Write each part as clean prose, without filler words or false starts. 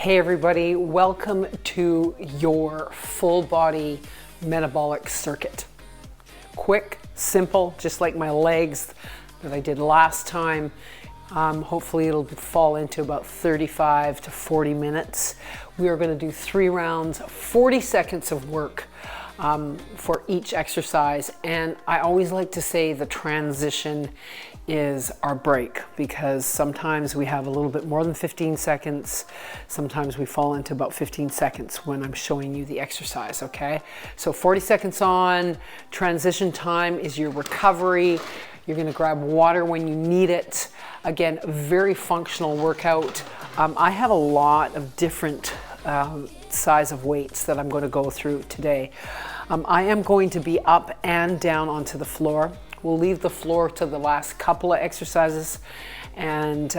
Hey everybody, welcome to your full body metabolic circuit. Quick, simple, just like my legs that I did last time. Hopefully it'll fall into about 35 to 40 minutes. We are going to do 3 rounds, 40 seconds of work for each exercise. And I always like to say the transition is our break, because sometimes we have a little bit more than 15 seconds. Sometimes we fall into about 15 seconds when I'm showing you the exercise, okay? So 40 seconds on, transition time is your recovery. You're gonna grab water when you need it. Again, very functional workout. I have a lot of different size of weights that I'm gonna go through today. I am going to be up and down onto the floor. We'll leave the floor to the last couple of exercises, and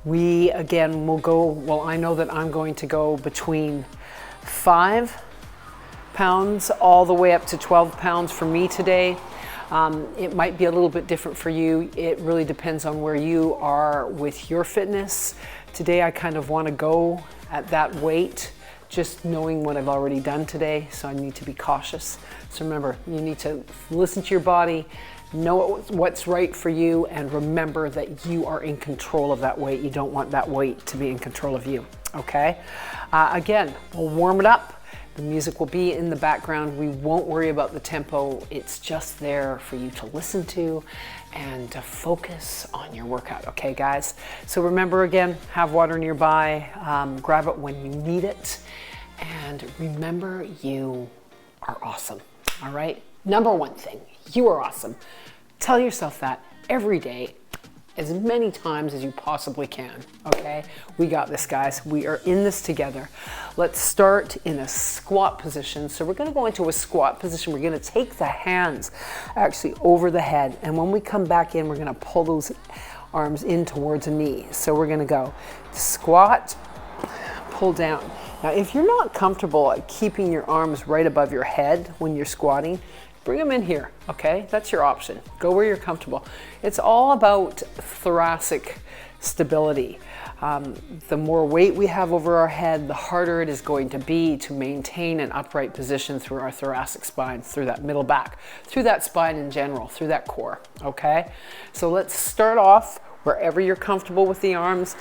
we again will go, well, I know that I'm going to go between 5 pounds all the way up to 12 pounds for me today. It might be a little bit different for you. It really depends on where you are with your fitness. Today I kind of want to go at that weight, just knowing what I've already done today, so I need to be cautious. So remember, you need to listen to your body, know what's right for you, and remember that you are in control of that weight. You don't want that weight to be in control of you, okay? Again, we'll warm it up. The music will be in the background. We won't worry about the tempo. It's just there for you to listen to and to focus on your workout, okay guys? So remember, again, have water nearby, grab it when you need it, and remember, you are awesome, all right? Number one thing, you are awesome. Tell yourself that every day, as many times as you possibly can, okay? We got this, guys. We are in this together. Let's start in a squat position. So we're gonna go into a squat position. We're gonna take the hands actually over the head, and when we come back in, we're gonna pull those arms in towards a knee. So we're gonna go squat, pull down. Now, if you're not comfortable at keeping your arms right above your head when you're squatting, bring them in here, okay? That's your option. Go where you're comfortable. It's all about thoracic stability. The more weight we have over our head, the harder it is going to be to maintain an upright position through our thoracic spine, through that middle back, through that spine in general, through that core, okay? So let's start off wherever you're comfortable with the arms.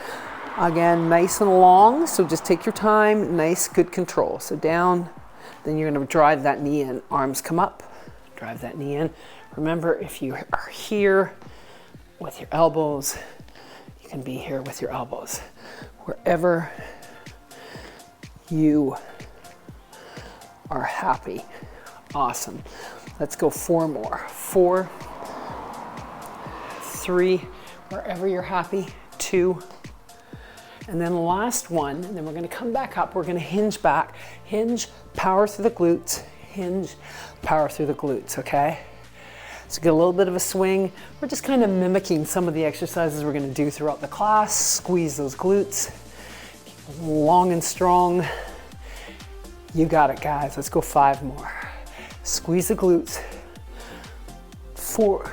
Again, nice and long, so just take your time, nice, good control. So down, then you're gonna drive that knee in. Arms come up, drive that knee in. Remember, if you are here with your elbows, you can be here with your elbows. Wherever you are happy. Awesome. Let's go 4 more. 4, 3, wherever you're happy. 2, and then last one, and then we're gonna come back up. We're gonna hinge back, hinge, power through the glutes, hinge, power through the glutes, okay? So get a little bit of a swing. We're just kind of mimicking some of the exercises we're gonna do throughout the class. Squeeze those glutes, long and strong. You got it, guys. Let's go 5 more. Squeeze the glutes. 4,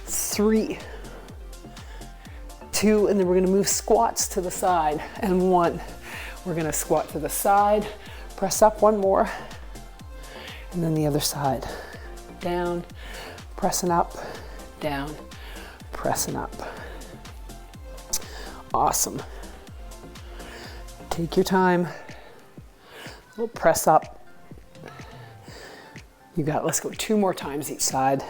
3, 2, and then we're gonna move squats to the side, and 1. We're gonna squat to the side, press up 1 more, and then the other side. Down, pressing up, down, pressing up. Awesome. Take your time. We'll press up. You got it. Let's go 2 more times each side.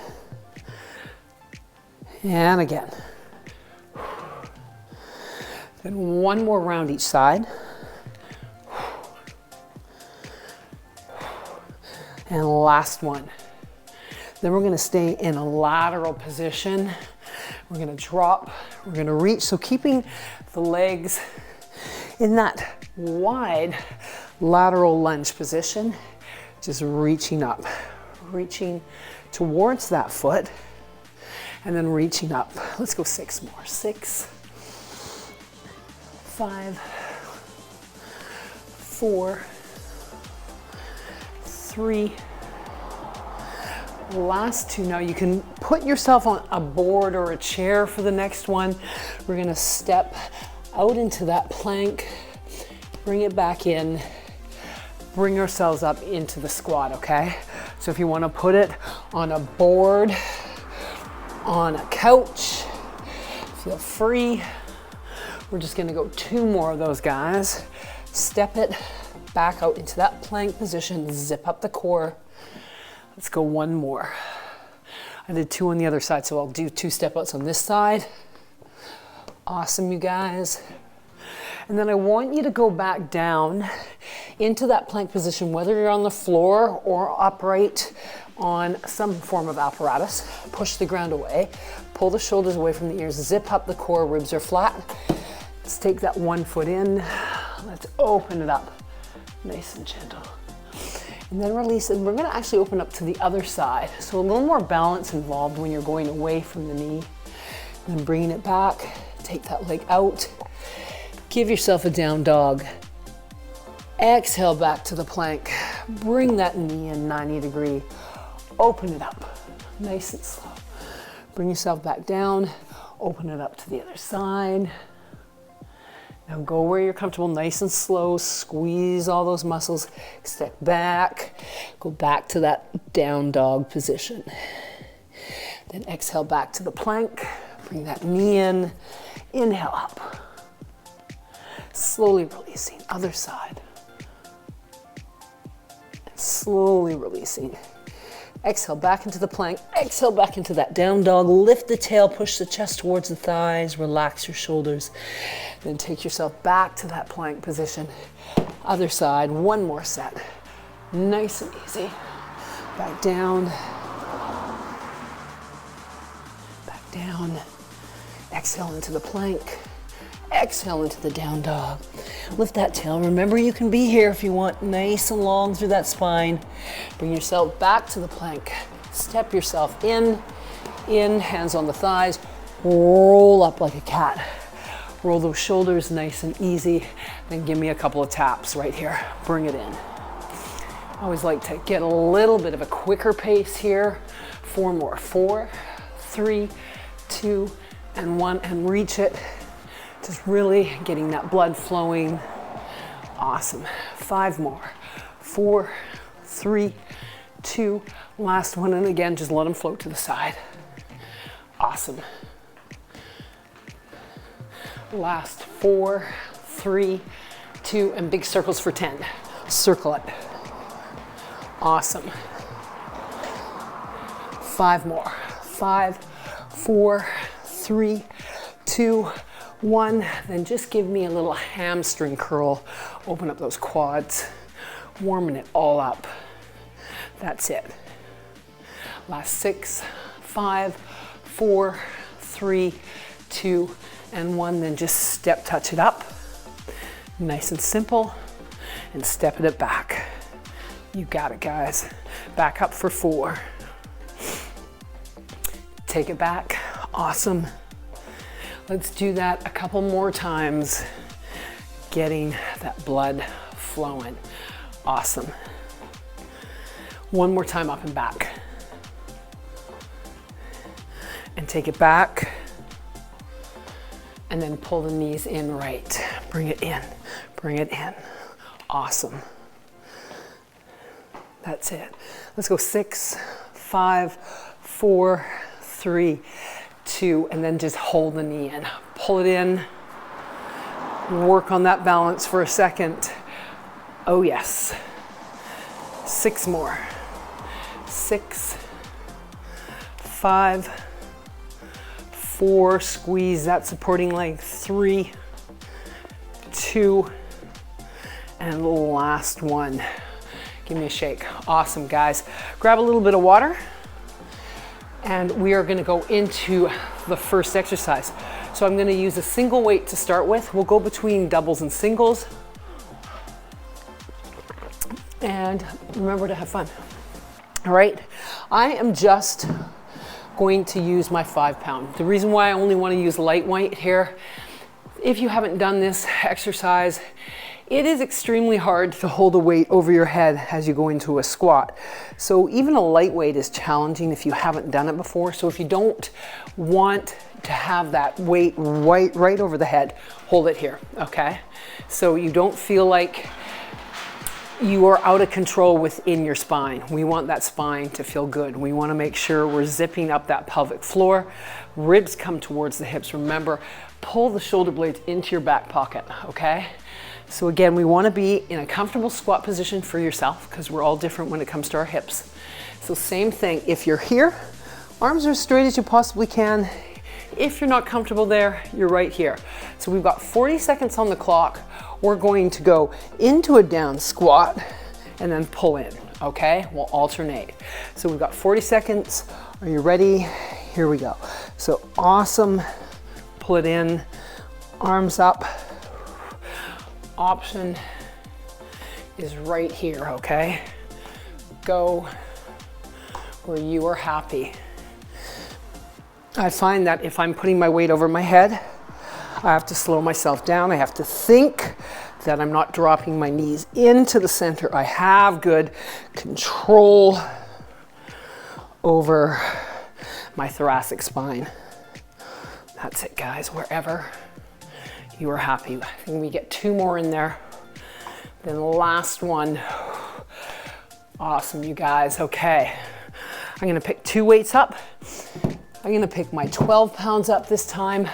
And again. Then 1 more round each side. And last one. Then we're gonna stay in a lateral position. We're gonna drop, we're gonna reach. So keeping the legs in that wide lateral lunge position, just reaching up, reaching towards that foot, and then reaching up. Let's go 6 more. 6, 5, 4, 3, last 2. Now you can put yourself on a board or a chair for the next one. We're gonna step out into that plank, bring it back in, bring ourselves up into the squat, okay? So if you want to put it on a board, on a couch, feel free. We're just going to go 2 more of those, guys. Step it back out into that plank position, zip up the core. Let's go 1 more. I did 2 on the other side, so I'll do 2 step outs on this side. Awesome, you guys. And then I want you to go back down into that plank position, whether you're on the floor or upright on some form of apparatus. Push the ground away, pull the shoulders away from the ears, zip up the core, ribs are flat. Let's take that 1 foot in. Let's open it up, nice and gentle. And then release, and we're gonna actually open up to the other side. So a little more balance involved when you're going away from the knee. And then bringing it back, take that leg out. Give yourself a down dog. Exhale back to the plank. Bring that knee in 90 degree. Open it up, nice and slow. Bring yourself back down. Open it up to the other side. Now go where you're comfortable, nice and slow. Squeeze all those muscles. Step back. Go back to that down dog position. Then exhale back to the plank. Bring that knee in. Inhale up. Slowly releasing, other side. And slowly releasing. Exhale back into the plank. Exhale back into that down dog. Lift the tail, push the chest towards the thighs, relax your shoulders. Then take yourself back to that plank position. Other side, 1 more set. Nice and easy. Back down. Back down. Exhale into the plank. Exhale into the down dog. Lift that tail. Remember, you can be here if you want, nice and long through that spine. Bring yourself back to the plank. Step yourself in, hands on the thighs. Roll up like a cat. Roll those shoulders nice and easy. Then give me a couple of taps right here. Bring it in. I always like to get a little bit of a quicker pace here. 4 more. 4, 3, 2, and 1, and reach it. Just really getting that blood flowing. Awesome. 5 more. 4, 3, 2, last one, and again, just let them float to the side. Awesome. Last 4, 3, 2, and big circles for 10. Circle it. Awesome. 5 more. 5, 4, 3, 2, 1, then just give me a little hamstring curl. Open up those quads, warming it all up. That's it. Last 6, 5, 4, 3, 2, and 1, then just step touch it up. Nice and simple, and stepping it back. You got it, guys. Back up for 4. Take it back, awesome. Let's do that a couple more times, getting that blood flowing. Awesome. 1 more time, up and back. And take it back. And then pull the knees in right. Bring it in, bring it in. Awesome. That's it. Let's go 6, 5, 4, 3, 2, and then just hold the knee in. Pull it in. Work on that balance for a second. Oh yes. 6 more. 6, 5, 4, squeeze that supporting leg. 3, 2, and last one. Give me a shake. Awesome, guys. Grab a little bit of water. And we are going to go into the first exercise. So I'm going to use a single weight to start with. We'll go between doubles and singles. And remember to have fun. All right. I am just going to use my 5 pound. The reason why I only want to use lightweight here, if you haven't done this exercise, It is extremely hard to hold a weight over your head as you go into a squat. So even a light weight is challenging if you haven't done it before. So if you don't want to have that weight right over the head, hold it here, okay? So you don't feel like you are out of control within your spine. We want that spine to feel good. We want to make sure we're zipping up that pelvic floor. Ribs come towards the hips. Remember, pull the shoulder blades into your back pocket, okay? So again, we want to be in a comfortable squat position for yourself because we're all different when it comes to our hips. So same thing, if you're here, arms are as straight as you possibly can. If you're not comfortable there, you're right here. So we've got 40 seconds on the clock. We're going to go into a down squat and then pull in, okay? We'll alternate. So we've got 40 seconds. Are you ready? Here we go. So awesome. Pull it in, arms up. Option is right here, okay? Go where you are happy. I find that if I'm putting my weight over my head, I have to slow myself down. I have to think that I'm not dropping my knees into the center. I have good control over my thoracic spine. That's it, guys, wherever you are happy. I think we get 2 more in there. Then the last one. Awesome, you guys. Okay, I'm gonna pick 2 weights up. I'm gonna pick my 12 pounds up this time.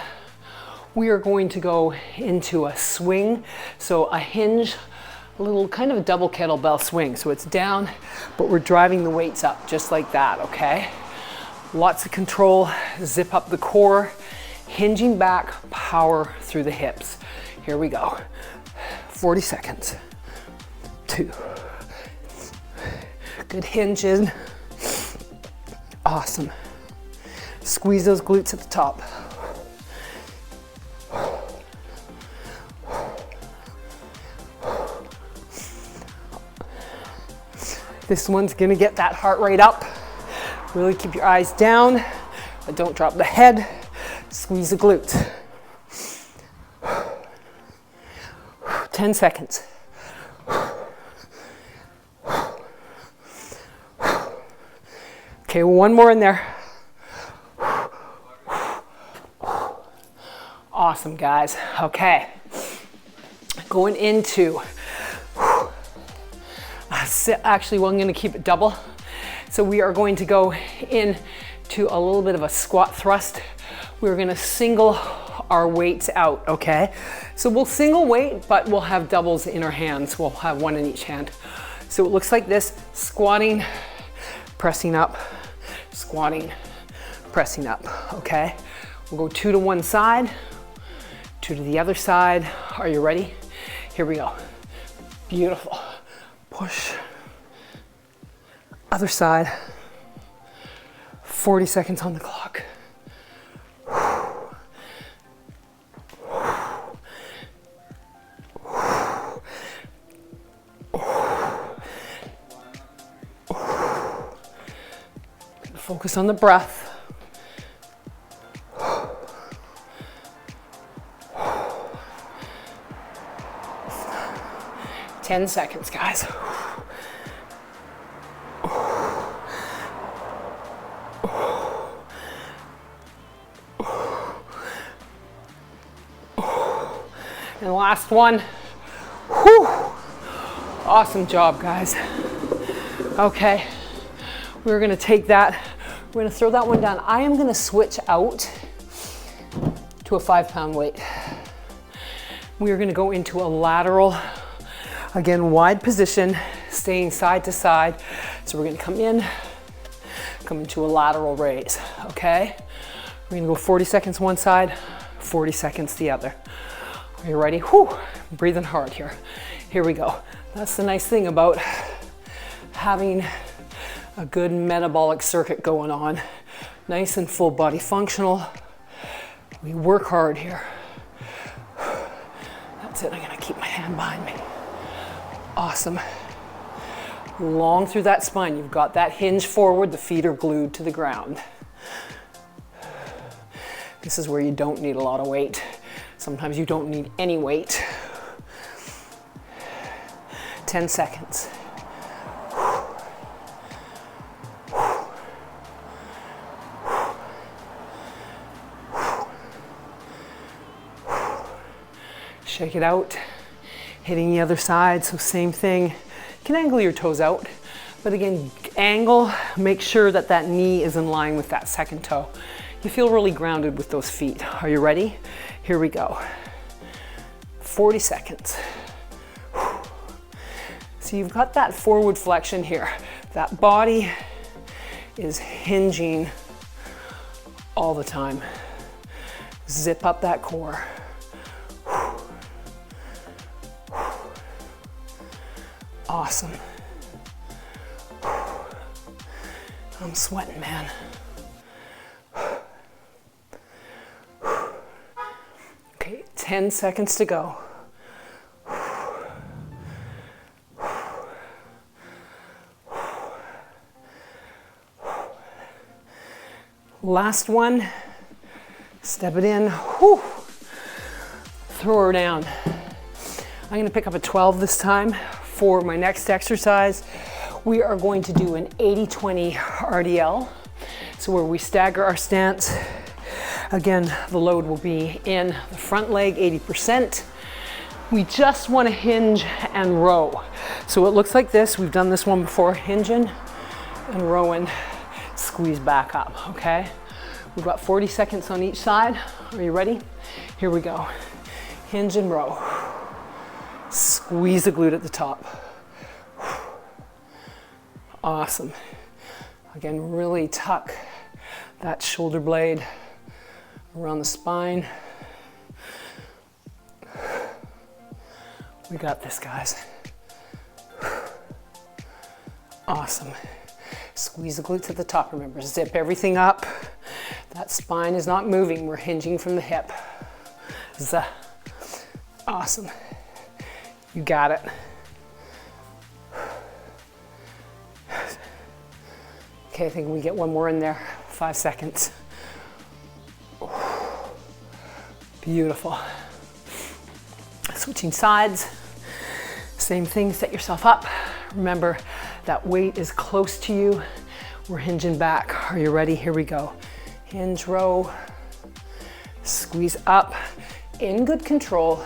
We are going to go into a swing. So a hinge, a little kind of a double kettlebell swing. So it's down, but we're driving the weights up just like that, okay? Lots of control, zip up the core, hinging back, power through the hips. Here we go. 40 seconds. 2. Good hinge in. Awesome. Squeeze those glutes at the top. This one's gonna get that heart rate up. Really keep your eyes down, but don't drop the head. Squeeze the glutes. 10 seconds. Okay, one more in there. Awesome, guys. Okay, going into, actually, well, I'm gonna keep it double. So we are going to go into a little bit of a squat thrust. We're gonna single our weights out, okay? So we'll single weight, but we'll have doubles in our hands. We'll have 1 in each hand. So it looks like this, squatting, pressing up, squatting, pressing up, okay? We'll go 2 to one side, 2 to the other side. Are you ready? Here we go. Beautiful. Push. Other side. 40 seconds on the clock. Focus on the breath. 10 seconds, guys. And last one. Whew. Awesome job, guys. Okay, we're gonna take that, we're gonna throw that one down. I am gonna switch out to a 5-pound weight. We are gonna go into a lateral, again, wide position, staying side to side. So we're gonna come into a lateral raise, okay? We're gonna go 40 seconds one side, 40 seconds the other. Are you ready? Whew, breathing hard here. Here we go. That's the nice thing about having a good metabolic circuit going on. Nice and full body functional. We work hard here. That's it, I'm gonna keep my hand behind me. Awesome. Long through that spine. You've got that hinge forward, the feet are glued to the ground. This is where you don't need a lot of weight. Sometimes you don't need any weight. 10 seconds. Shake it out, hitting the other side, so same thing. You can angle your toes out, but again, angle, make sure that that knee is in line with that second toe. You feel really grounded with those feet. Are you ready? Here we go. 40 seconds. So you've got that forward flexion here. That body is hinging all the time. Zip up that core. Awesome. I'm sweating, man. Okay, 10 seconds to go. Last one. Step it in. Whew. Throw her down. I'm going to pick up a 12 this time. For my next exercise, we are going to do an 80-20 RDL. So where we stagger our stance. Again, the load will be in the front leg, 80%. We just want to hinge and row. So it looks like this. We've done this one before, hinging and rowing. Squeeze back up, okay? We've got 40 seconds on each side. Are you ready? Here we go. Hinge and row. Squeeze the glute at the top. Awesome. Again, really tuck that shoulder blade around the spine. We got this, guys. Awesome. Squeeze the glutes at the top. Remember, zip everything up. That spine is not moving. We're hinging from the hip. Awesome. You got it. Okay, I think we get one more in there. 5 seconds. Beautiful. Switching sides. Same thing, set yourself up. Remember, that weight is close to you. We're hinging back. Are you ready? Here we go. Hinge, row, squeeze up. In good control.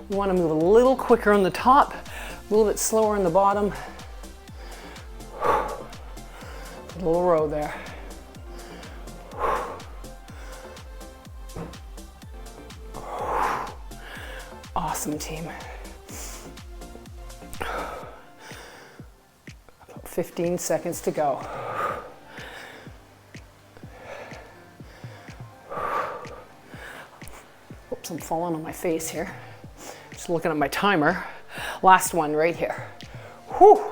We want to move a little quicker on the top, a little bit slower on the bottom. Put a little row there. Awesome, team. About 15 seconds to go. Oops, I'm falling on my face here. Just looking at my timer. Last one right here. Whew.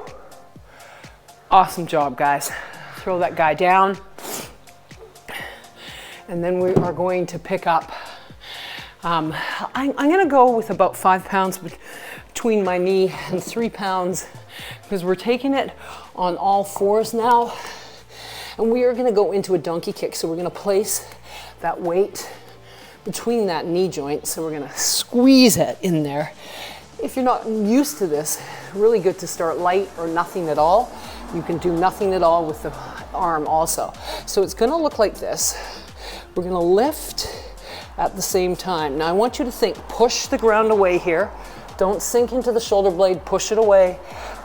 Awesome job, guys. Throw that guy down. And then we are going to pick up, I'm gonna go with about 5 pounds between my knee and 3 pounds because we're taking it on all fours now. And we are gonna go into a donkey kick. So we're gonna place that weight between that knee joint. So we're gonna squeeze it in there. If you're not used to this, really good to start light or nothing at all. You can do nothing at all with the arm also. So it's gonna look like this. We're gonna lift at the same time. Now I want you to think, push the ground away here. Don't sink into the shoulder blade, push it away.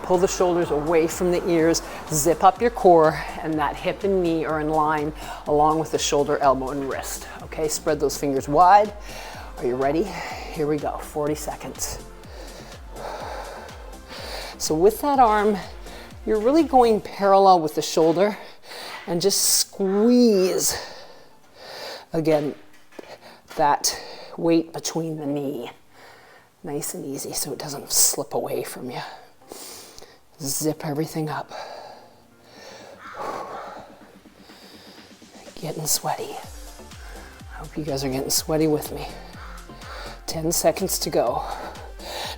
Pull the shoulders away from the ears, zip up your core, and that hip and knee are in line along with the shoulder, elbow, and wrist. Okay, spread those fingers wide. Are you ready? Here we go, 40 seconds. So with that arm, you're really going parallel with the shoulder and just squeeze, again, that weight between the knee. Nice and easy so it doesn't slip away from you. Zip everything up. Getting sweaty. I hope you guys are getting sweaty with me. 10 seconds to go.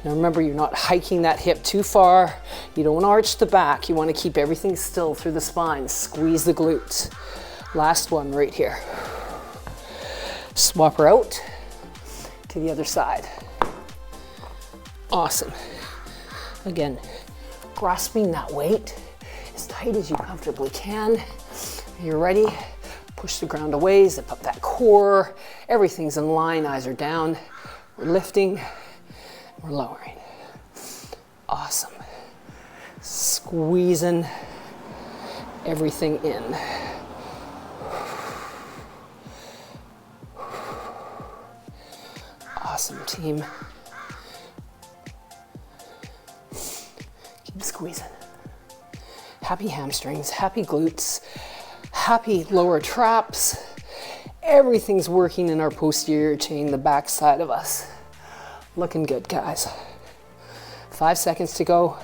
Now remember, you're not hiking that hip too far. You don't want to arch the back. You want to keep everything still through the spine. Squeeze the glutes. Last one right here. Swap her out to the other side. Awesome. Again, grasping that weight as tight as you comfortably can. You're ready. Push the ground away, zip up that core. Everything's in line, eyes are down. We're lifting, we're lowering. Awesome. Squeezing everything in. Awesome, team. Keep squeezing. Happy hamstrings, happy glutes, happy lower traps. Everything's working in our posterior chain, the back side of us. Looking good, guys. 5 seconds to go.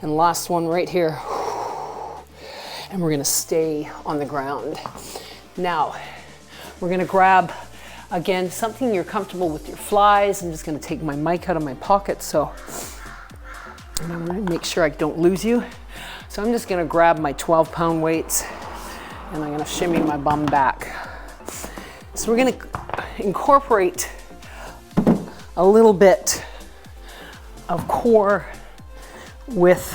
And last one right here. And we're gonna stay on the ground. Now, we're gonna grab, again, something you're comfortable with your flies. I'm just gonna take my mic out of my pocket, and I'm gonna make sure I don't lose you. So I'm just gonna grab my 12-pound weights and I'm gonna shimmy my bum back. So we're gonna incorporate a little bit of core with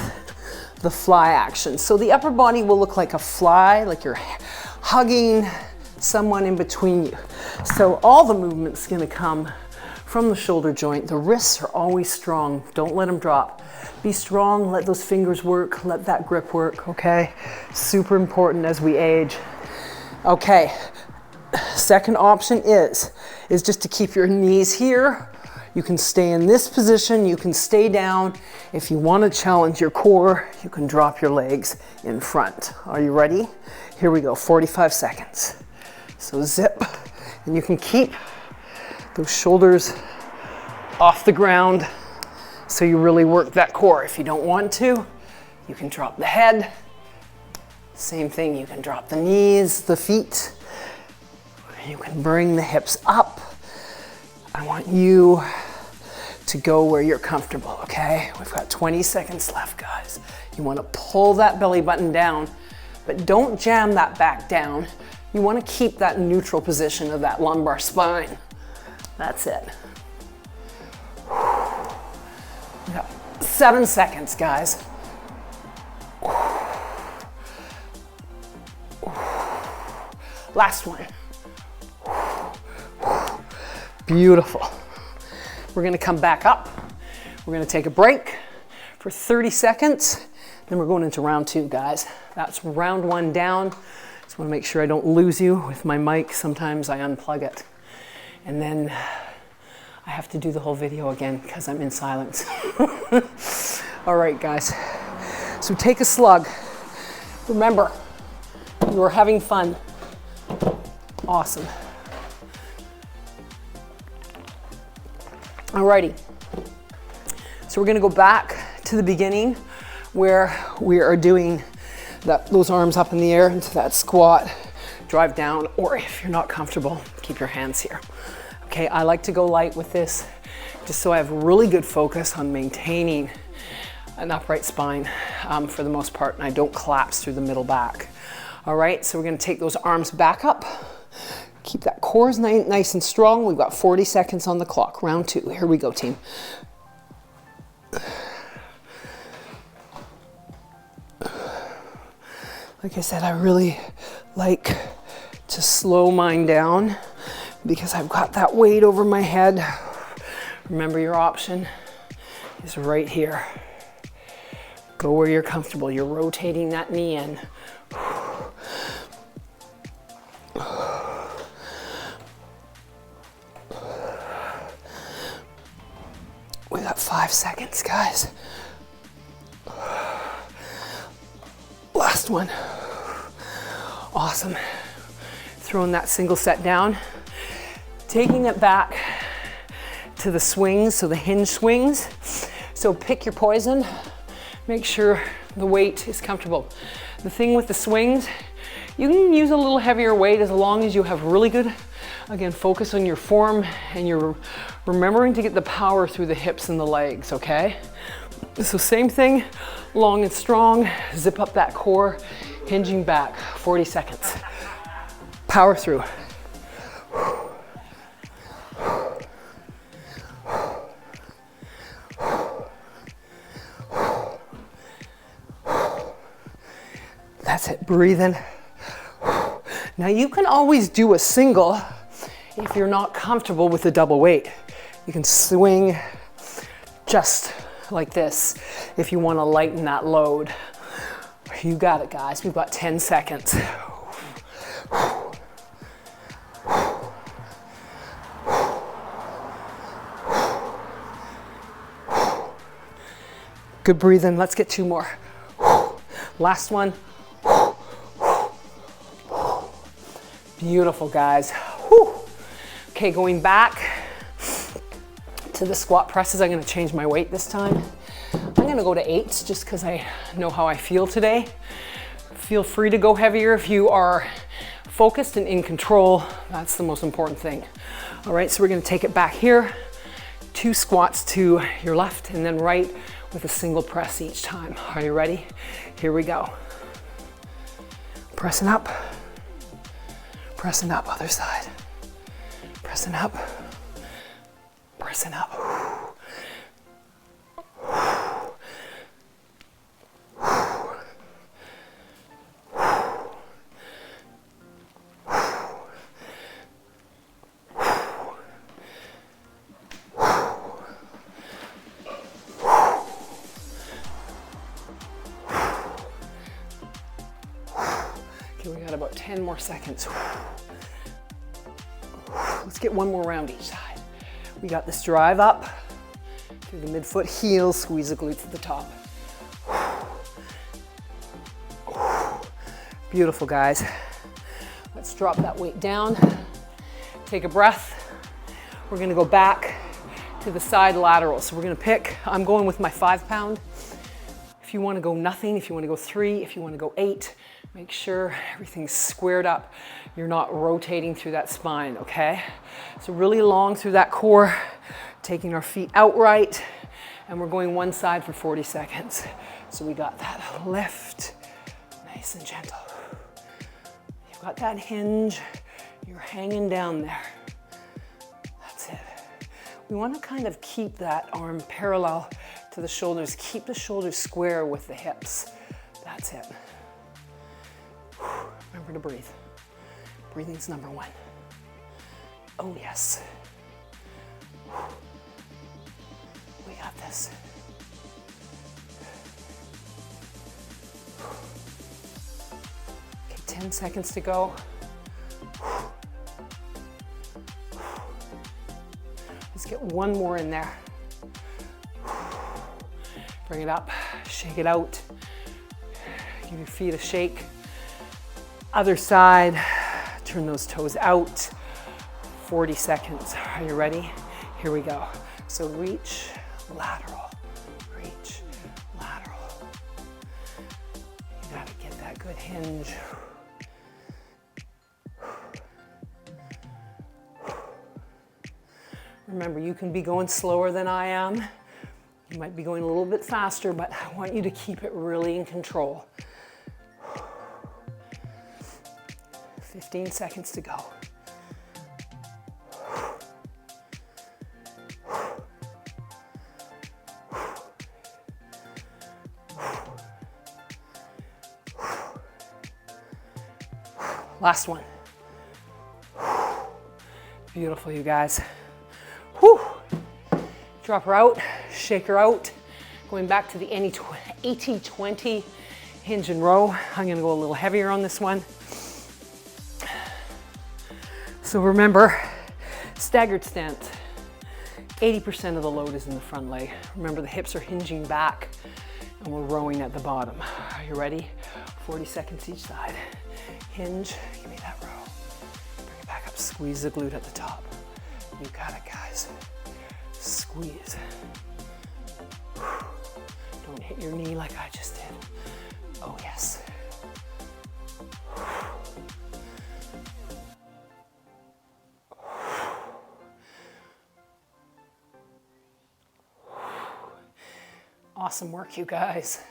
the fly action. So the upper body will look like a fly, like you're hugging someone in between you. So all the movement's gonna come from the shoulder joint. The wrists are always strong. Don't let them drop. Be strong, let those fingers work, let that grip work, okay? Super important as we age. Okay, second option is just to keep your knees here. You can stay in this position, you can stay down. If you want to challenge your core, you can drop your legs in front. Are you ready? Here we go, 45 seconds. So zip, and you can keep those shoulders off the ground so you really work that core. If you don't want to, you can drop the head. Same thing, you can drop the knees, the feet. You can bring the hips up. I want you to go where you're comfortable, okay? We've got 20 seconds left, guys. You want to pull that belly button down, but don't jam that back down. You want to keep that neutral position of that lumbar spine. That's it. We got 7 seconds, guys. Last one. Beautiful. We're gonna come back up. We're gonna take a break for 30 seconds. Then we're going into round 2, guys. That's round 1 down. Just wanna make sure I don't lose you with my mic. Sometimes I unplug it. And then I have to do the whole video again because I'm in silence. All right, guys. So take a slug. Remember, you are having fun. Awesome. Alrighty. So we're gonna go back to the beginning where we are doing those arms up in the air into that squat, drive down, or if you're not comfortable, keep your hands here. Okay, I like to go light with this just so I have really good focus on maintaining an upright spine for the most part, and I don't collapse through the middle back. All right, so we're gonna take those arms back up. Keep that core nice and strong. We've got 40 seconds on the clock. Round 2, here we go, team. Like I said, I really like to slow mine down because I've got that weight over my head. Remember, your option is right here. Go where you're comfortable. You're rotating that knee in. We got 5 seconds, guys. Last one. Awesome. Throwing that single set down. Taking it back to the swings, so the hinge swings. So pick your poison. Make sure the weight is comfortable. The thing with the swings, you can use a little heavier weight as long as you have really good, again, focus on your form and you're remembering to get the power through the hips and the legs, okay? So same thing, long and strong, zip up that core, hinging back, 40 seconds. Power through. it, breathing. Now you can always do a single if you're not comfortable with the double weight. You can swing just like this if you want to lighten that load. You got it, guys. We've got 10 seconds. Good breathing. Let's get 2 more. Last one. Beautiful, guys. Okay, going back to the squat presses. I'm going to change my weight this time. I'm going to go to 8s just because I know how I feel today. Feel free to go heavier if you are focused and in control. That's the most important thing. All right, so we're going to take it back here. 2 squats to your left and then right with a single press each time. Are you ready? Here we go. Pressing up, other side. Pressing up, pressing up. Okay, we got about 10 more seconds. Let's get 1 more round each side. We got this drive up through the midfoot, heels, squeeze the glutes at the top. Beautiful, guys. Let's drop that weight down. Take a breath. We're gonna go back to the side lateral. So we're gonna pick, I'm going with my 5 pound. If you wanna go nothing, if you wanna go 3, if you wanna go 8, make sure everything's squared up. You're not rotating through that spine, okay? So really long through that core, taking our feet outright, and we're going one side for 40 seconds. So we got that lift, nice and gentle. You've got that hinge, you're hanging down there. That's it. We want to kind of keep that arm parallel to the shoulders, keep the shoulders square with the hips. That's it. Remember to breathe. Breathing's number 1. Oh yes. We got this. Okay, 10 seconds to go. Let's get 1 more in there. Bring it up, shake it out. Give your feet a shake. Other side, turn those toes out. 40 seconds. Are you ready? Here we go. So reach, lateral, reach, lateral. You gotta get that good hinge. Remember, you can be going slower than I am. You might be going a little bit faster, but I want you to keep it really in control. 15 seconds to go. Last one. Beautiful, you guys. Whew. Drop her out, shake her out. Going back to the 80-20 hinge and row. I'm gonna go a little heavier on this one. So remember, staggered stance. 80% of the load is in the front leg. Remember, the hips are hinging back and we're rowing at the bottom. Are you ready? 40 seconds each side. Hinge, give me that row. Bring it back up, squeeze the glute at the top. You got it, guys. Squeeze. Don't hit your knee like I just did. Oh yes. Awesome work, you guys.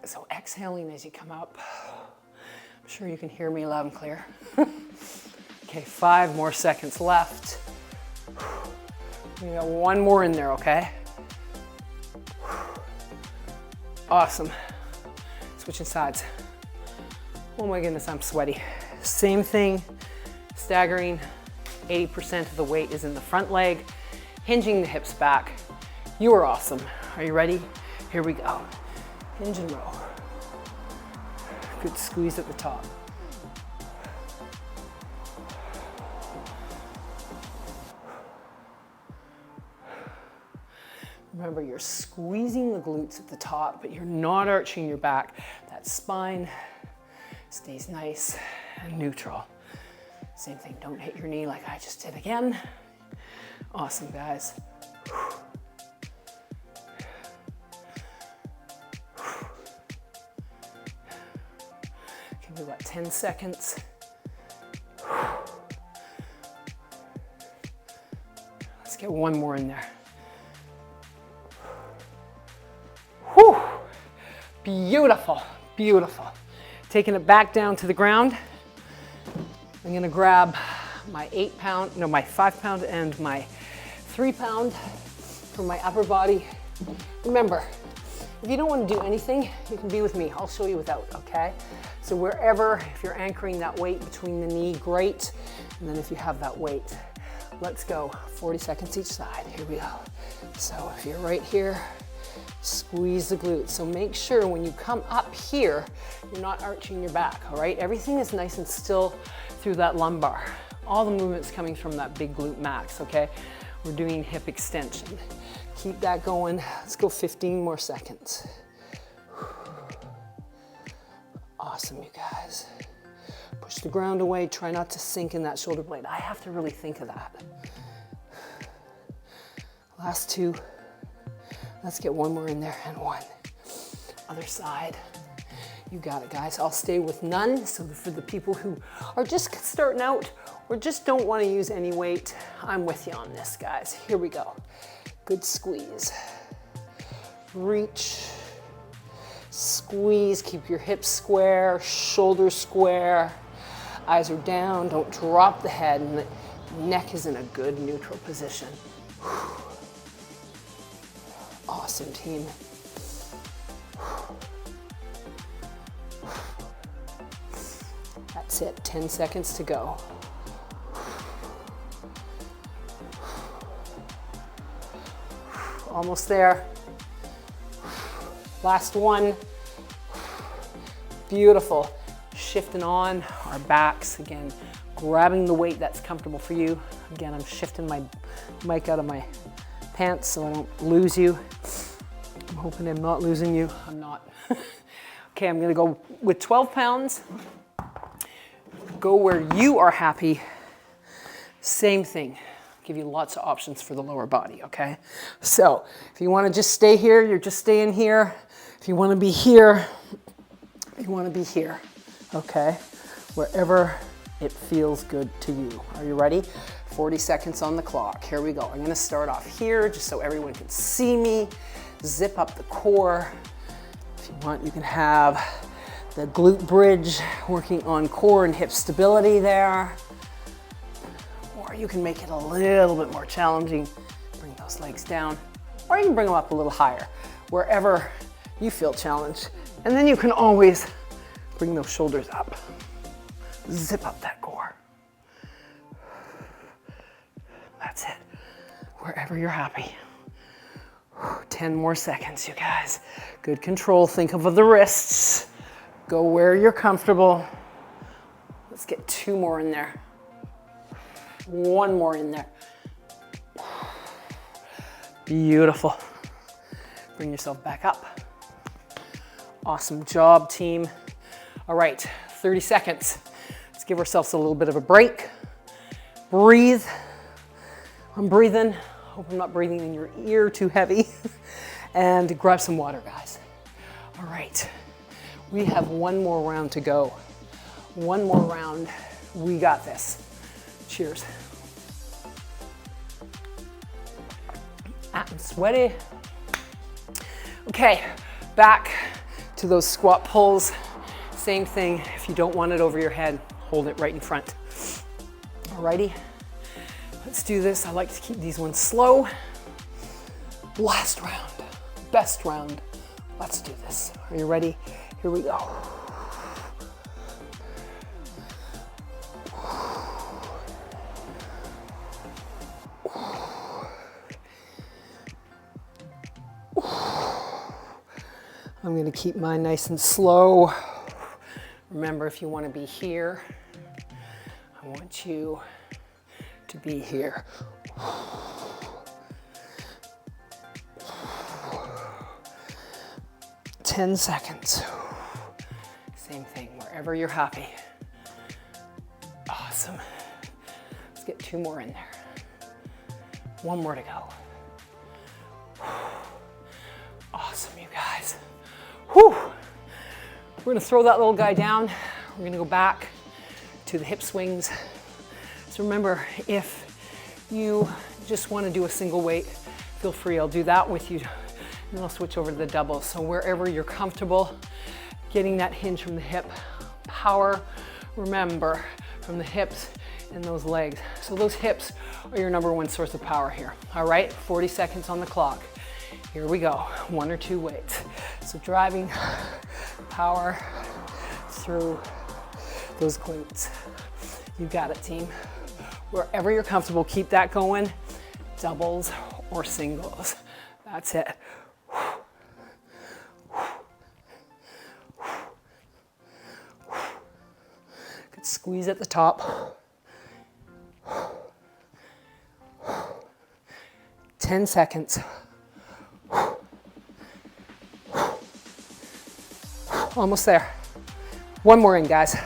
So exhaling as you come up. I'm sure you can hear me loud and clear. Okay, 5 more seconds left. We got 1 more in there, okay? Awesome. Switching sides. Oh my goodness, I'm sweaty. Same thing, staggering. 80% of the weight is in the front leg, hinging the hips back. You are awesome. Are you ready? Here we go. Hinge and row. Good squeeze at the top. Remember, you're squeezing the glutes at the top, but you're not arching your back. That spine stays nice and neutral. Same thing, don't hit your knee like I just did again. Awesome, guys. Give me about 10 seconds. Let's get one more in there. Whew. Beautiful, beautiful. Taking it back down to the ground. I'm gonna grab my 5 pound and my 3 pound for my upper body. Remember, if you don't want to do anything, you can be with me. I'll show you without, okay? So wherever, if you're anchoring that weight between the knee, great. And then if you have that weight, let's go. 40 seconds each side. Here we go. So if you're right here, squeeze the glutes. So make sure when you come up here, you're not arching your back, all right? Everything is nice and still through that lumbar. All the movement's coming from that big glute max, okay? We're doing hip extension. Keep that going. Let's go 15 more seconds. Awesome, you guys. Push the ground away. Try not to sink in that shoulder blade. I have to really think of that. Last 2. Let's get one more in there and 1. Other side. You got it, guys. I'll stay with none. So for the people who are just starting out or just don't want to use any weight, I'm with you on this, guys. Here we go. Good squeeze. Reach. Squeeze. Keep your hips square, shoulders square. Eyes are down. Don't drop the head, and the neck is in a good neutral position. Awesome, team. That's it, 10 seconds to go. Almost there. Last one. Beautiful. Shifting on our backs. Again, grabbing the weight that's comfortable for you. Again, I'm shifting my mic out of my pants so I don't lose you. I'm hoping I'm not losing you. I'm not. Okay, I'm gonna go with 12 pounds. Go where you are happy. Same thing. Give you lots of options for the lower body, okay? So if you wanna just stay here, you're just staying here. If you wanna be here, you wanna be here, okay? Wherever it feels good to you. Are you ready? 40 seconds on the clock. Here we go. I'm gonna start off here just so everyone can see me. Zip up the core. If you want, you can have the glute bridge working on core and hip stability there. Or you can make it a little bit more challenging. Bring those legs down. Or you can bring them up a little higher, wherever you feel challenged. And then you can always bring those shoulders up. Zip up that core. That's it. Wherever you're happy. 10 more seconds, you guys. Good control. Think of the wrists. Go where you're comfortable. Let's get 2 more in there. 1 more in there. Beautiful. Bring yourself back up. Awesome job, team. All right, 30 seconds. Let's give ourselves a little bit of a break. Breathe. I'm breathing. Hope I'm not breathing in your ear too heavy. And grab some water, guys. All right, we have 1 more round to go. 1 more round. We got this. Cheers. I'm sweaty. Okay, back to those squat pulls. Same thing, if you don't want it over your head, hold it right in front. Alrighty, let's do this. I like to keep these ones slow. Last round, best round Let's do this. Are you ready? Here we go. I'm going to keep mine nice and slow. Remember, if you want to be here, I want you to be here. 10 seconds. Same thing, wherever you're happy. Awesome. Let's get 2 more in there. 1 more to go. Awesome, you guys. Whew. We're gonna throw that little guy down. We're gonna go back to the hip swings. So remember, if you just wanna do a single weight, feel free, I'll do that with you. And I'll switch over to the double. So wherever you're comfortable, getting that hinge from the hip, power, remember, from the hips and those legs. So those hips are your #1 source of power here. All right, 40 seconds on the clock. Here we go, 1 or 2 weights. So driving power through those glutes. You got it, team. Wherever you're comfortable, keep that going. Doubles or singles. That's it. Good squeeze at the top. 10 seconds. Almost there. 1 more in, guys.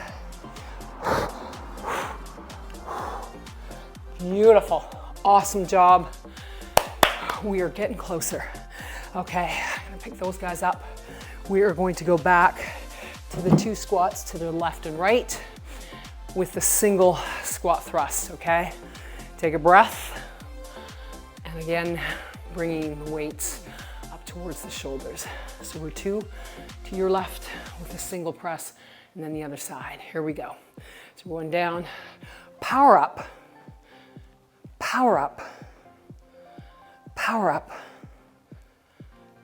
Beautiful. Awesome job. We are getting closer. Okay, I'm gonna pick those guys up. We are going to go back to the 2 squats to the left and right with the single squat thrust, okay? Take a breath. And again, bringing the weights up towards the shoulders. So we're 2 to your left with a single press, and then the other side. Here we go. So we're going down. Power up. Power up. Power up.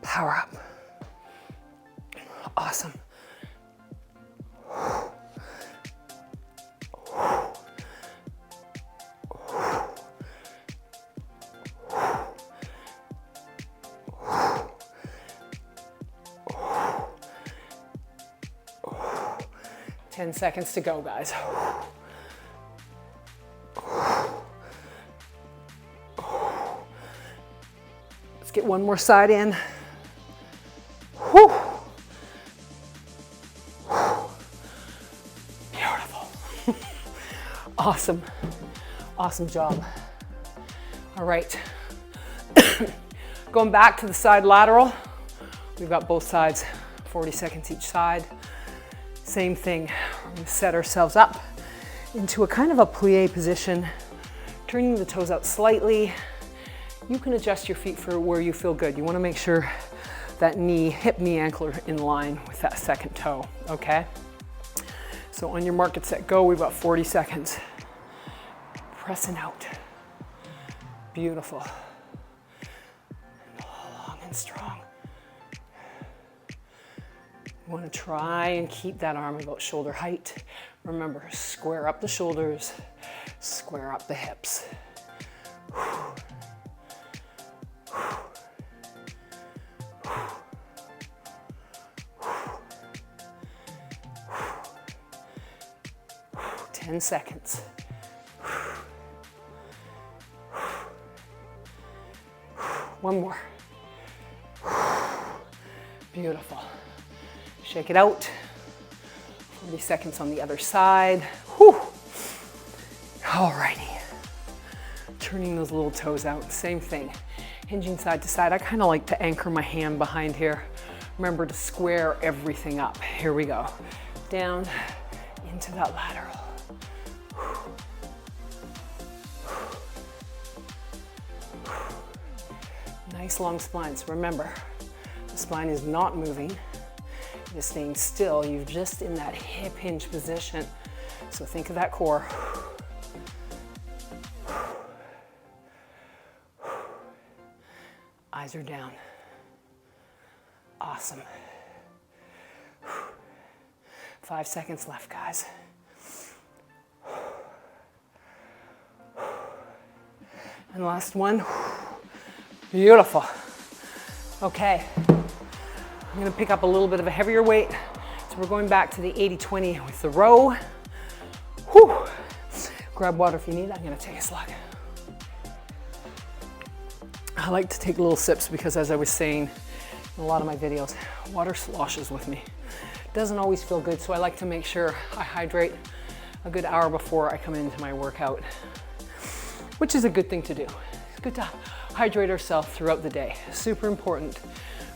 Power up. Awesome. 10 seconds to go, guys. Let's get 1 more side in. Whew. Beautiful. Awesome. Awesome job. All right. Going back to the side lateral. We've got both sides, 40 seconds each side. Same thing, we're gonna set ourselves up into a kind of a plie position, turning the toes out slightly. You can adjust your feet for where you feel good. You wanna make sure that knee, hip, knee, ankle are in line with that second toe, okay? So on your mark, get set, go. We've got 40 seconds. Pressing out. Beautiful. Long and strong. You want to try and keep that arm about shoulder height. Remember, square up the shoulders, square up the hips. 10 seconds. One more. Beautiful. Shake it out. 40 seconds on the other side. Whew. Alrighty. Turning those little toes out. Same thing. Hinging side to side. I kind of like to anchor my hand behind here. Remember to square everything up. Here we go. Down into that lateral. Nice long spines. Remember, the spine is not moving. It is staying still. You're just in that hip hinge position. So think of that core. Eyes are down. Awesome. 5 seconds left, guys. And last one. Beautiful. Okay. I'm gonna pick up a little bit of a heavier weight. So we're going back to the 80-20 with the row. Whew. Grab water if you need. I'm gonna take a slug. I like to take little sips because, as I was saying in a lot of my videos, water sloshes with me. It doesn't always feel good, so I like to make sure I hydrate a good hour before I come into my workout, which is a good thing to do. It's good to hydrate ourselves throughout the day. Super important.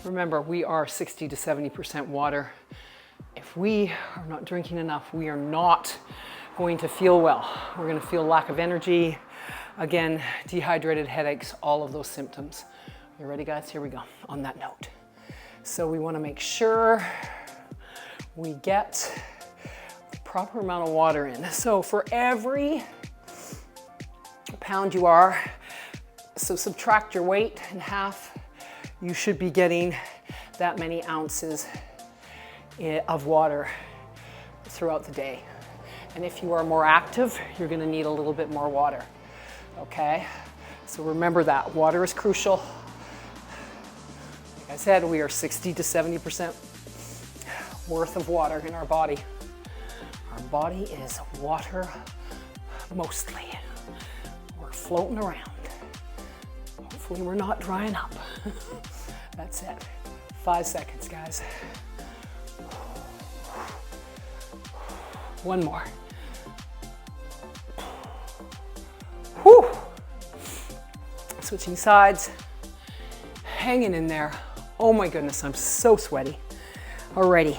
Remember, we are 60 to 70% water. If we are not drinking enough, we are not going to feel well. We're going to feel lack of energy. Again, dehydrated, headaches, all of those symptoms. You ready, guys? Here we go on that note. So we want to make sure we get the proper amount of water in. So for every pound you are, so subtract your weight in half, you should be getting that many ounces of water throughout the day. And if you are more active, you're going to need a little bit more water. Okay? So remember that. Water is crucial. Like I said, we are 60 to 70% worth of water in our body. Our body is water mostly. We're floating around. Hopefully we're not drying up. That's it. 5 seconds, guys. One more. Whew. Switching sides. Hanging in there. Oh my goodness, I'm so sweaty. Alrighty.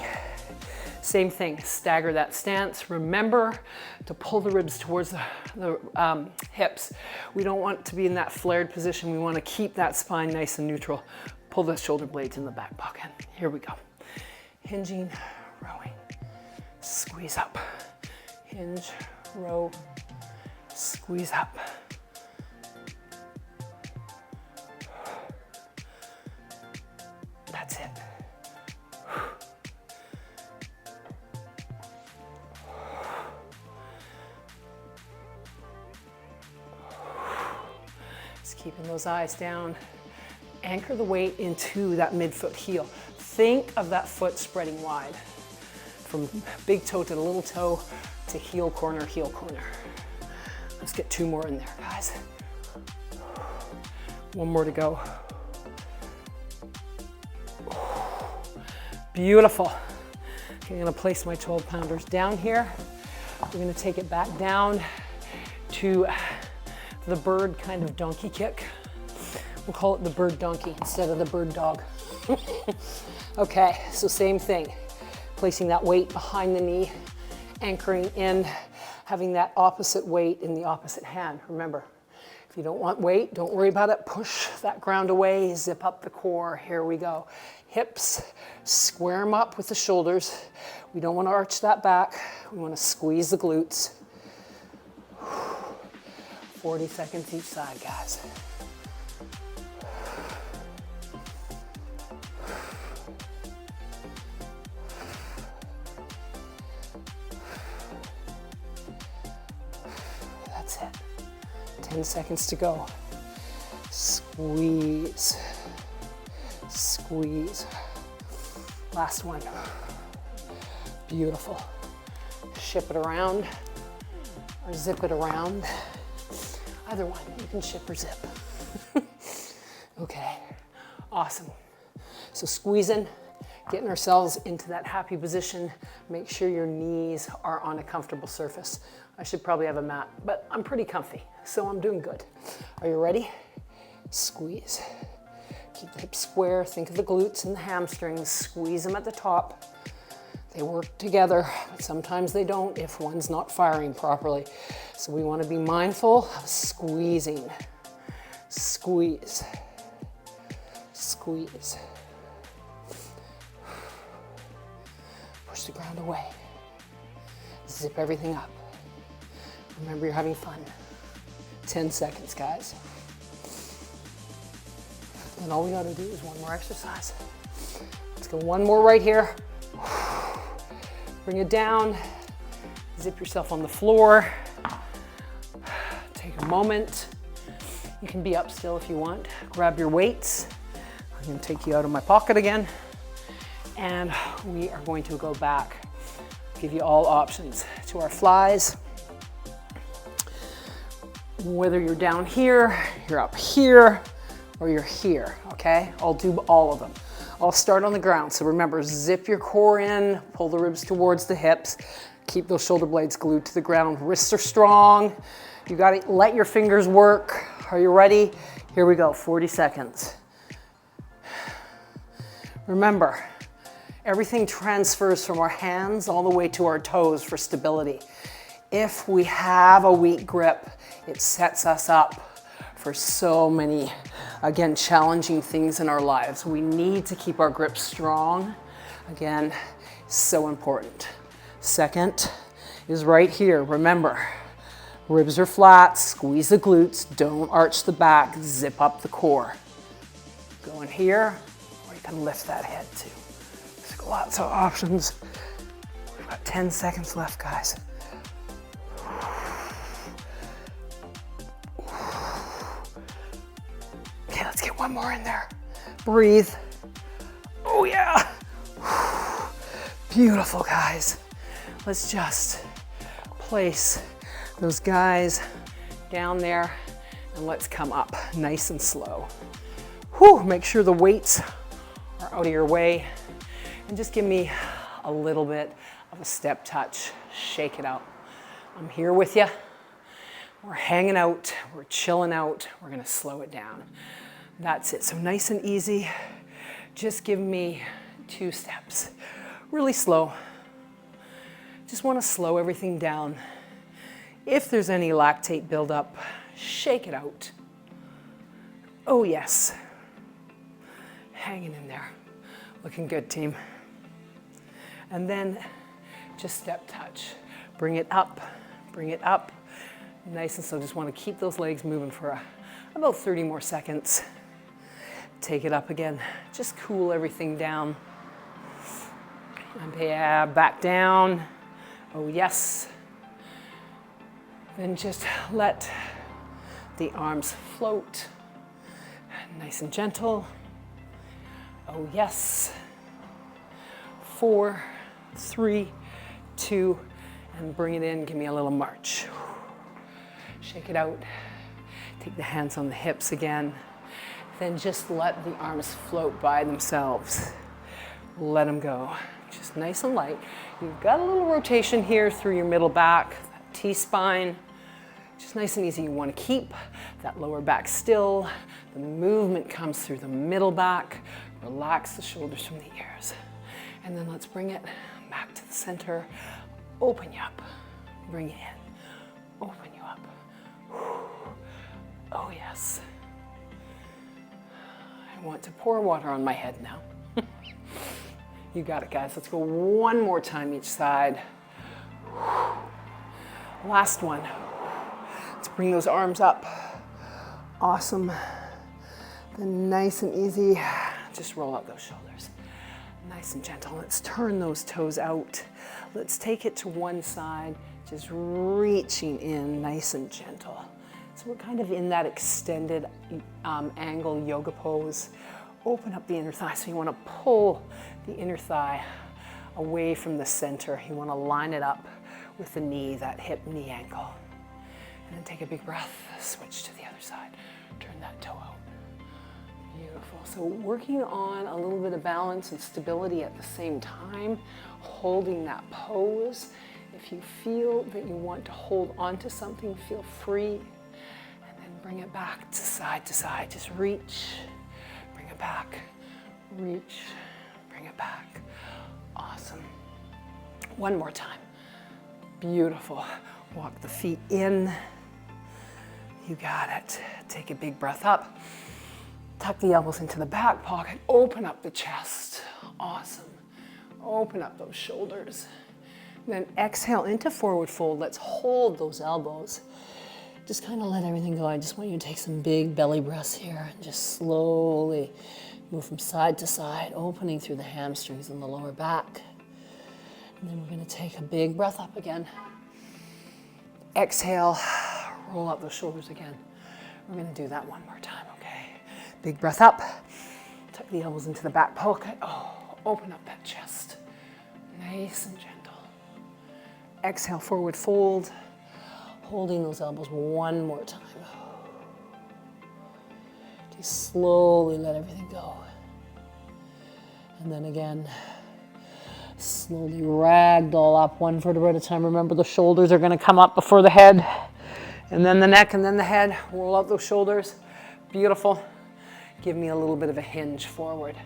Same thing, stagger that stance. Remember to pull the ribs towards the hips. We don't want to be in that flared position. We want to keep that spine nice and neutral. Pull the shoulder blades in the back pocket. Here we go. Hinging, rowing, squeeze up. Hinge, row, squeeze up. That's it. Just keeping those eyes down. Anchor the weight into that midfoot heel. Think of that foot spreading wide. From big toe to the little toe to heel corner, heel corner. Let's get 2 more in there, guys. 1 more to go. Beautiful. Okay, I'm gonna place my 12-pounders down here. We're gonna take it back down to the bird kind of donkey kick. We'll call it the bird donkey instead of the bird dog. Okay, so same thing. Placing that weight behind the knee, anchoring in, having that opposite weight in the opposite hand. Remember, if you don't want weight, don't worry about it. Push that ground away, zip up the core. Here we go. Hips, square them up with the shoulders. We don't want to arch that back. We want to squeeze the glutes. 40 seconds each side, guys. That's it. 10 seconds to go. Squeeze. Squeeze. Last one. Beautiful. Ship it around or zip it around. Either one, you can ship or zip. Okay, awesome. So squeezing, getting ourselves into that happy position. Make sure your knees are on a comfortable surface. I should probably have a mat, but I'm pretty comfy, so I'm doing good. Are you ready? Squeeze. Keep the hips square. Think of the glutes and the hamstrings. Squeeze them at the top. They work together, but sometimes they don't if one's not firing properly. So we want to be mindful of squeezing. Squeeze. Squeeze. Push the ground away. Zip everything up. Remember, you're having fun. 10 seconds, guys. And all we gotta do is one more exercise. Let's go one more right here. Bring it down. Zip yourself on the floor. Take a moment. You can be up still if you want. Grab your weights. I'm going to take you out of my pocket again. And we are going to go back. Give you all options to our flies. Whether you're down here, you're up here, or you're here, okay? I'll do all of them. I'll start on the ground. So remember, zip your core in, pull the ribs towards the hips, keep those shoulder blades glued to the ground. Wrists are strong. You gotta let your fingers work. Are you ready? Here we go, 40 seconds. Remember, everything transfers from our hands all the way to our toes for stability. If we have a weak grip, it sets us up for so many, again, challenging things in our lives. We need to keep our grip strong. Again, so important. Second is right here. Remember, ribs are flat, squeeze the glutes, don't arch the back, zip up the core. Go in here, or you can lift that head too. There's lots of options. We've got 10 seconds left, guys. Okay, let's get one more in there. Breathe. Oh yeah. Beautiful, guys. Let's just place those guys down there and let's come up nice and slow. Whew, make sure the weights are out of your way and just give me a little bit of a step touch. Shake it out. I'm here with you. We're hanging out, we're chilling out. We're gonna slow it down. That's it, so nice and easy. Just give me 2 steps. Really slow. Just wanna slow everything down. If there's any lactate buildup, shake it out. Oh yes. Hanging in there. Looking good, team. And then just step touch. Bring it up, bring it up. Nice and slow. Just want to keep those legs moving for about 30 more seconds. Take it up again. Just cool everything down. And yeah, back down. Oh yes. Then just let the arms float. Nice and gentle. Oh yes. 4, 3, 2, and bring it in. Give me a little march. Shake it out. Take the hands on the hips again. Then just let the arms float by themselves. Let them go. Just nice and light. You've got a little rotation here through your middle back, that T-spine. Just nice and easy. You want to keep that lower back still. The movement comes through the middle back. Relax the shoulders from the ears. And then let's bring it back to the center. Open you up. Bring it in. Open you up. Oh yes. I want to pour water on my head now. You got it, guys. Let's go one more time each side. Last one. Let's bring those arms up. Awesome. Then nice and easy, just roll up those shoulders. Nice and gentle. Let's turn those toes out. Let's take it to one side, just reaching in nice and gentle. So we're kind of in that extended angle yoga pose. Open up the inner thigh. So you want to pull the inner thigh away from the center. You want to line it up with the knee, that hip, knee, ankle. And then take a big breath, switch to the other side. Turn that toe out. Beautiful. So working on a little bit of balance and stability at the same time, holding that pose. If you feel that you want to hold on to something, feel free. And then bring it back to side. Just reach, bring it back, reach, bring it back. Awesome. One more time. Beautiful. Walk the feet in. You got it. Take a big breath up. Tuck the elbows into the back pocket. Open up the chest. Awesome. Open up those shoulders. Then exhale into forward fold. Let's hold those elbows. Just kind of let everything go. I just want you to take some big belly breaths here and just slowly Move from side to side, opening through the hamstrings and the lower back. And then we're going to take a big breath up again. Exhale, roll out those shoulders again. We're going to do that one more time, okay? Big breath up. Tuck the elbows into the back pocket. Oh, open up that chest. Nice and gentle. Exhale, forward fold. Holding those elbows one more time. Just slowly let everything go. And then again, slowly ragdoll up one vertebra at a time. Remember, the shoulders are going to come up before the head, and then the neck, and then the head. Roll out those shoulders. Beautiful. Give me a little bit of a hinge forward.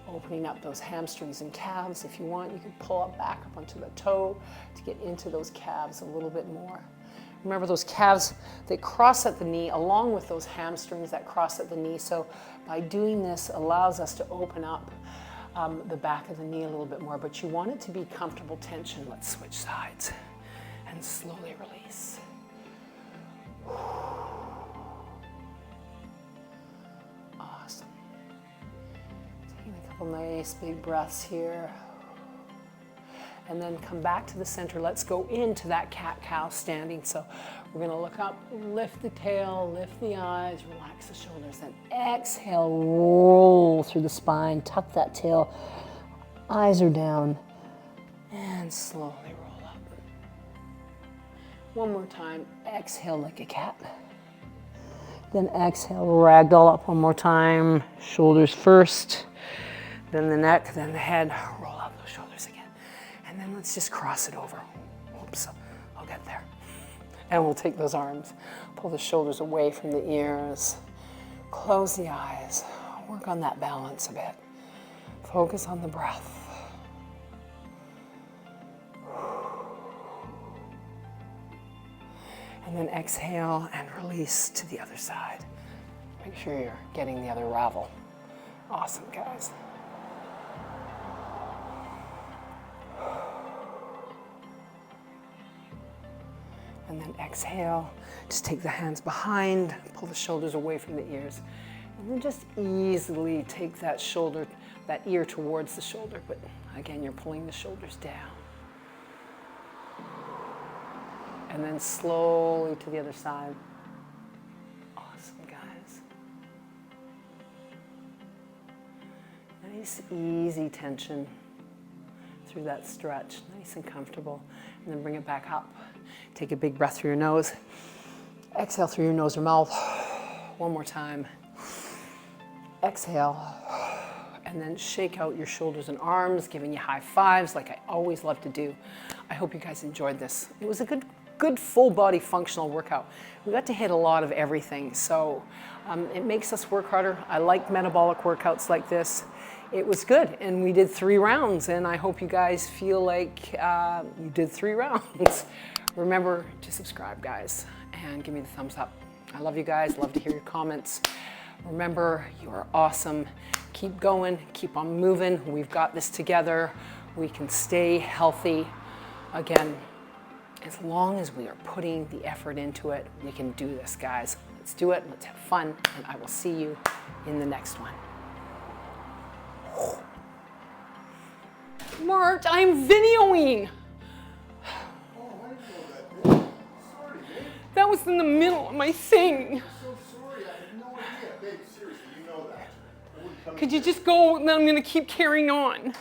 Opening up those hamstrings and calves. If you want, you can pull up back up onto the toe to get into those calves a little bit more. Remember, those calves, they cross at the knee along with those hamstrings that cross at the knee. So by doing this allows us to open up the back of the knee a little bit more, but you want it to be comfortable tension. Let's switch sides and slowly release. Awesome. Taking a couple nice big breaths here. And then come back to the center. Let's go into that cat-cow standing. So we're gonna look up, lift the tail, lift the eyes, relax the shoulders, then exhale, roll through the spine, tuck that tail, eyes are down, and slowly roll up. One more time, exhale like a cat. Then exhale, ragdoll up one more time, shoulders first, then the neck, then the head, roll up those shoulders again. And then let's just cross it over. Oops, I'll get there. And we'll take those arms, pull the shoulders away from the ears, close the eyes, work on that balance a bit. Focus on the breath. And then exhale and release to the other side. Make sure you're getting the other ravel. Awesome, guys. And then exhale, just take the hands behind, pull the shoulders away from the ears. And then just easily take that shoulder, that ear towards the shoulder, but again, you're pulling the shoulders down. And then slowly to the other side. Awesome, guys. Nice, easy tension through that stretch, nice and comfortable. And then bring it back up. Take a big breath through your nose. Exhale through your nose or mouth. One more time. Exhale. And then shake out your shoulders and arms, giving you high fives like I always love to do. I hope you guys enjoyed this. It was a good full body functional workout. We got to hit a lot of everything, so it makes us work harder. I like metabolic workouts like this. It was good, and we did 3 rounds, and I hope you guys feel like you did 3 rounds. Remember to subscribe, guys, and give me the thumbs up. I love you guys, love to hear your comments. Remember, you are awesome. Keep going, keep on moving. We've got this together. We can stay healthy. Again, as long as we are putting the effort into it, we can do this, guys. Let's do it, let's have fun, and I will see you in the next one. Marge, I'm videoing. That was in the middle of my thing. I'm so sorry, I had no idea. Babe, seriously, you know that. Could you just go, and then I'm gonna keep carrying on.